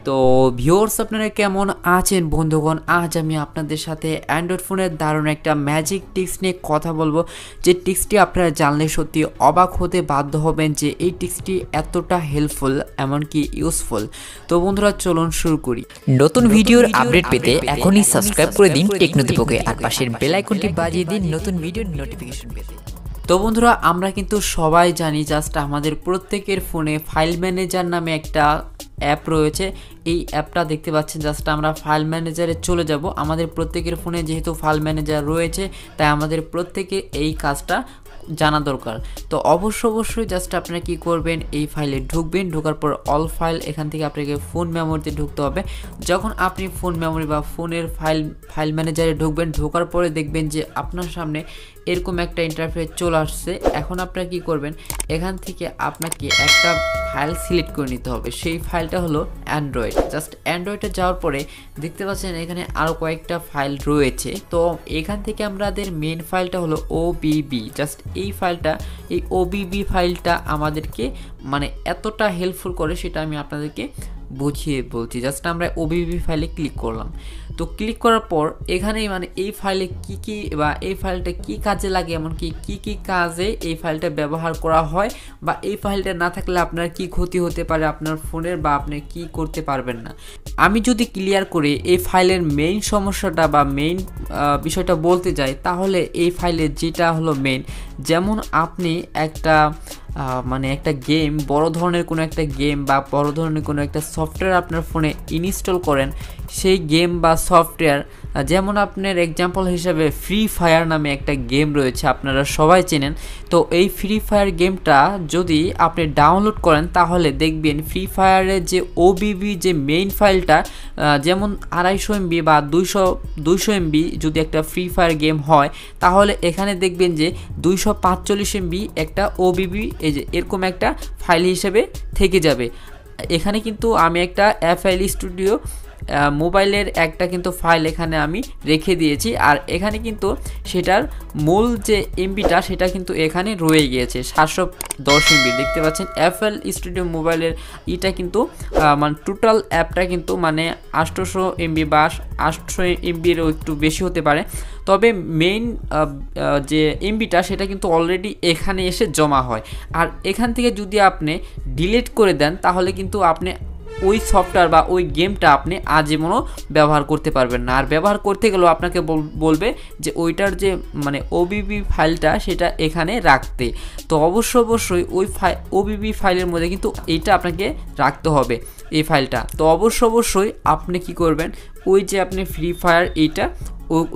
তো ভিউয়ার্স আপনারা কেমন আছেন বন্ধুগণ, আজ আমি আপনাদের সাথে অ্যান্ড্রয়েড ফোনের দারুণ একটা ম্যাজিক টিপস নিয়ে কথা বলবো, যে টিপসটি আপনারা জানলে সত্যি অবাক হতে বাধ্য হবেন যে এই টিপসটি এতটা হেল্পফুল এমনকি ইউজফুল। তো বন্ধুরা চলুন শুরু করি। নতুন ভিডিওর আপডেট পেতে এখনই সাবস্ক্রাইব করে দিন টেকনোদীপকে, আর পাশের বেল আইকনটি বাজিয়ে দিন নতুন ভিডিওর নোটিফিকেশন পেতে। তো বন্ধুরা আমরা কিন্তু সবাই জানি জাস্ট আমাদের প্রত্যেকের ফোনে ফাইল ম্যানেজার নামে একটা অ্যাপ রয়েছে। এই অ্যাপটা দেখতে পাচ্ছেন, জাস্ট আমরা ফাইল ম্যানেজারে চলে যাব। আমাদের প্রত্যেকের ফোনে যেহেতু ফাইল ম্যানেজার রয়েছে তাই আমাদের প্রত্যেকে এই কাজটা জানা দরকার। তো অবশ্যই জাস্ট আপনারা কি করবেন, এই ফাইলে ঢুকবেন, ঢোকার পর অল ফাইল, এখান থেকে আপনাকে ফোন মেমোরিতে ঢুকতে হবে। যখন আপনি ফোন মেমোরি বা ফোনের ফাইল ম্যানেজারে ঢুকবেন, ঢোকার পরে দেখবেন যে আপনার সামনে এরকম একটা ইন্টারফেস চলে আসছে। এখন আপনারা কি করবেন, এখান থেকে আপনাকে একটা ফাইল সিলেক্ট করে নিতে হবে। সেই ফাইলটা হলো অ্যান্ড্রয়েড। জাস্ট অ্যান্ড্রয়েডে যাওয়ার পরে দেখতে পাচ্ছেন এখানে আরও কয়েকটা ফাইল রয়েছে। তো এখান থেকে আমাদের মেন ফাইলটা হলো ওবিবি। জাস্ট এই ওবিবি ফাইলটা আমাদেরকে মানে এতটা হেল্পফুল করে সেটা আমি আপনাদেরকে বুঝিয়ে বলছি। জাস্ট আমরা ওবিবি ফাইলে ক্লিক করলাম। তো ক্লিক করার পর এখানে মানে এই ফাইলে কি বা এই ফাইলটা কি কাজে লাগে, এমনকি কি কাজে এই ফাইলটা ব্যবহার করা হয়, বা এই ফাইলটা না থাকলে আপনার কি ক্ষতি হতে পারে আপনার ফোনের, বা আপনি কি করতে পারবেন না। আমি যদি ক্লিয়ার করে এই ফাইলের মেইন সমস্যাটা বা মেইন বিষয়টা বলতে যাই, তাহলে এই ফাইলের যেটা হলো মেইন, যেমন আপনি একটা গেম, বড় ধরনের কোনো একটা গেম বা বড় ধরনের কোনো একটা সফটওয়্যার আপনার ফোনে ইনস্টল করেন, সেই গেম বা সফটওয়্যার, যেমন আপনার এক্সাম্পল হিসেবে ফ্রি ফায়ার নামে একটা গেম রয়েছে, আপনারা সবাই চেনেন। তো এই ফ্রি ফায়ার গেমটা যদি আপনি ডাউনলোড করেন, তাহলে দেখবেন ফ্রি ফায়ারের যে ওবিবি যে মেইন ফাইলটা, যেমন 250 MB বা 200 MB যদি একটা ফ্রি ফায়ার গেম হয়, তাহলে এখানে দেখবেন যে 245 MB একটা ওবিবি এই যে এরকম একটা ফাইল হিসেবে থেকে যাবে। এখানে কিন্তু আমি একটা FL স্টুডিও মোবাইলের একটা কিন্তু ফাইল এখানে আমি রেখে দিয়েছি, আর এখানে কিন্তু সেটার মূল যে এমবিটা সেটা কিন্তু এখানে রয়ে গিয়েছে 710 MB। দেখতে পাচ্ছেন FL স্টুডিও মোবাইলের এটা কিন্তু মানে টোটাল অ্যাপটা কিন্তু মানে 800 MB বা 800 MBর একটু বেশি হতে পারে। তবে মেইন যে এমবিটা সেটা কিন্তু অলরেডি এখানে এসে জমা হয়। আর এখান থেকে যদি আপনি ডিলিট করে দেন, তাহলে কিন্তু আপনি ওই সফটওয়্যার বা ওই গেমটা আপনি আজীবনও ব্যবহার করতে পারবেন না। আর ব্যবহার করতে গেলেও আপনাকে বলবে যে ওইটার যে মানে ওবিবি ফাইলটা সেটা এখানে রাখতে। তো অবশ্যই ওই ওবিবি ফাইলের মধ্যে কিন্তু এইটা আপনাকে রাখতে হবে, এই ফাইলটা। তো অবশ্যই আপনি কি করবেন, ওই যে আপনি ফ্রি ফায়ার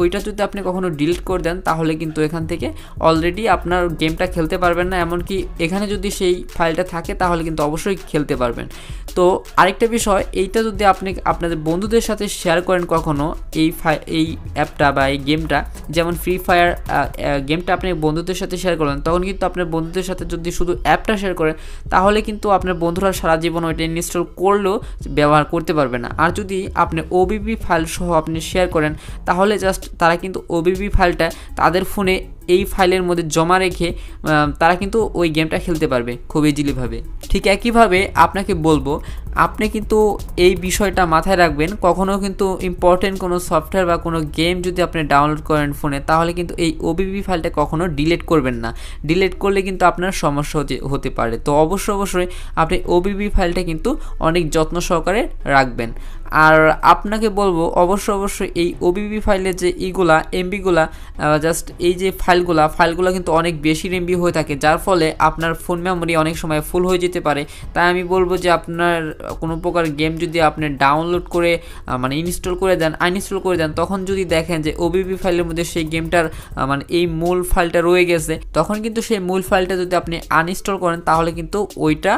ওইটা যদি আপনি কখনো ডিলিট করে দেন, তাহলে কিন্তু এখান থেকে অলরেডি আপনার গেমটা খেলতে পারবেন না। এমনকি এখানে যদি সেই ফাইলটা থাকে তাহলে কিন্তু অবশ্যই খেলতে পারবেন। তো আরেকটা বিষয়, এইটা যদি আপনি আপনাদের বন্ধুদের সাথে শেয়ার করেন কখনো, এই অ্যাপটা বা এই গেমটা, যেমন ফ্রি ফায়ার গেমটা আপনি বন্ধুদের সাথে শেয়ার করলেন, তখন কিন্তু আপনার বন্ধুদের সাথে যদি শুধু অ্যাপটা শেয়ার করেন, তাহলে কিন্তু আপনার বন্ধুরা সারা জীবন ওইটা ইনস্টল করলেও ব্যবহার করতে পারবে না। আর যদি আপনি ওবিবি ফাইল সহ আপনি শেয়ার করেন, তাহলে জাস্ট তারা কিন্তু ওবিবি ফাইলটা তাদের ফোনে এই ফাইলের মধ্যে জমা রেখে তারা কিন্তু ওই গেমটা খেলতে পারবে খুব ইজিলিভাবে। ঠিক একইভাবে আপনাকে বলবো, আপনি কিন্তু এই বিষয়টা মাথায় রাখবেন, কখনও কিন্তু ইম্পর্টেন্ট কোনো সফটওয়্যার বা কোনো গেম যদি আপনি ডাউনলোড করেন ফোনে, তাহলে কিন্তু এই ওবিবি ফাইলটা কখনও ডিলিট করবেন না। ডিলিট করলে কিন্তু আপনার সমস্যা হতে পারে। তো অবশ্যই আপনি ওবিবি ফাইলটা কিন্তু অনেক যত্ন সহকারে রাখবেন। আর আপনাকে বলবো অবশ্যই এই ওবিবি ফাইলের যে এমবিগুলা, জাস্ট এই যে ফাইলগুলো কিন্তু অনেক বেশি এমবি হয়ে থাকে, যার ফলে আপনার ফোন মেমোরি অনেক সময় ফুল হয়ে যেতে পারে। তাই আমি বলবো যে আপনার কোনো প্রকার গেম যদি আপনি ডাউনলোড করে মানে আনইনস্টল করে দেন, তখন যদি দেখেন যে ওবিবি ফাইলের মধ্যে সেই গেমটার মানে এই মূল ফাইলটা রয়ে গেছে, তখন কিন্তু সেই মূল ফাইলটা যদি আপনি আনইনস্টল করেন, তাহলে কিন্তু ওইটা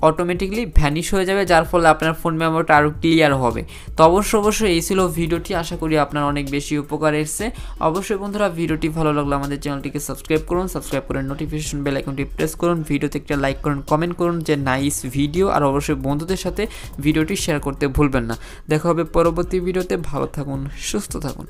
অটোমেটিকলি ভ্যানিশ হয়ে যাবে, যার ফলে আপনার ফোন মেমোরিটা আরও ক্লিয়ার হবে। তো অবশ্যই এই ছিল ভিডিওটি। আশা করি আপনার অনেক বেশি উপকার এসেছে। অবশ্যই বন্ধুরা, ভিডিওটি ভালো লাগলে আমাদের চ্যানেলটিকে সাবস্ক্রাইব করে নোটিফিকেশন বেল আইকনটি প্রেস করুন, ভিডিওতে একটা লাইক করুন, কমেন্ট করুন যে নাইস ভিডিও, আর অবশ্যই বন্ধুদের সাথে ভিডিওটি শেয়ার করতে ভুলবেন না। দেখা হবে পরবর্তী ভিডিওতে। ভালো থাকুন, সুস্থ থাকুন।